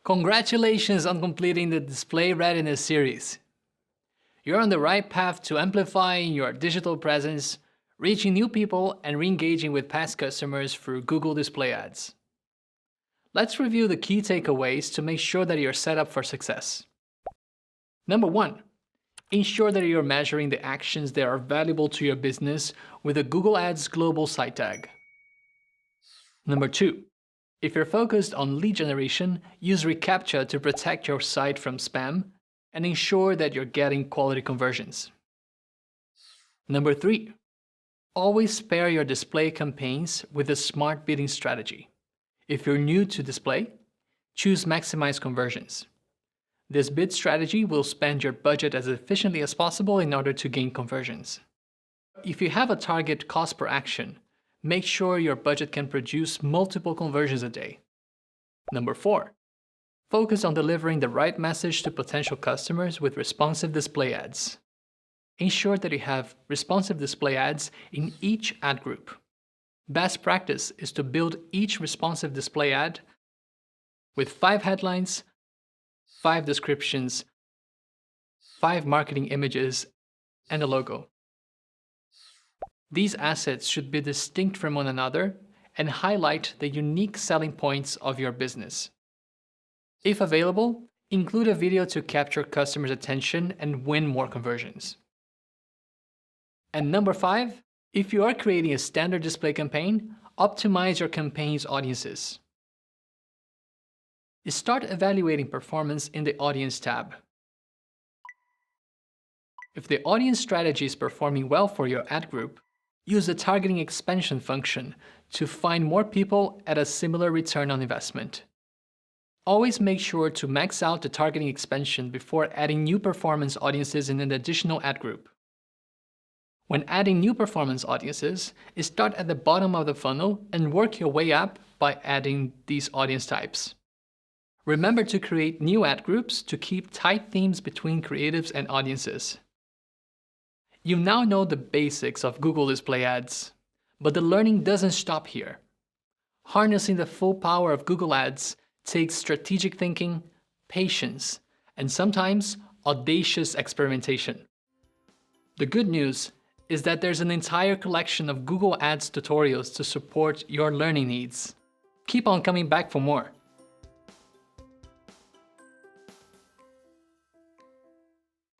Congratulations on completing the Display Readiness series. You're on the right path to amplifying your digital presence, reaching new people, and re-engaging with past customers through Google Display Ads. Let's review the key takeaways to make sure that you're set up for success. Number 1. Ensure that you're measuring the actions that are valuable to your business with a Google Ads global site tag. Number 2. If you're focused on lead generation, use reCAPTCHA to protect your site from spam and ensure that you're getting quality conversions. Number 3. Always pair your display campaigns with a smart bidding strategy. If you're new to display, choose Maximize Conversions. This bid strategy will spend your budget as efficiently as possible in order to gain conversions. If you have a target cost per action, make sure your budget can produce multiple conversions a day. Number 4. Focus on delivering the right message to potential customers with responsive display ads. Ensure that you have responsive display ads in each ad group. Best practice is to build each responsive display ad with 5 headlines, 5 descriptions, 5 marketing images, and a logo. These assets should be distinct from one another and highlight the unique selling points of your business. If available, include a video to capture customers' attention and win more conversions. And number 5, if you are creating a standard display campaign, optimize your campaign's audiences. Start evaluating performance in the Audience tab. If the audience strategy is performing well for your ad group, use the targeting expansion function to find more people at a similar return on investment. Always make sure to max out the targeting expansion before adding new performance audiences in an additional ad group. When adding new performance audiences, start at the bottom of the funnel and work your way up by adding these audience types. Remember to create new ad groups to keep tight themes between creatives and audiences. You now know the basics of Google Display Ads, but the learning doesn't stop here. Harnessing the full power of Google Ads takes strategic thinking, patience, and sometimes audacious experimentation. The good news is that there's an entire collection of Google Ads tutorials to support your learning needs. Keep on coming back for more.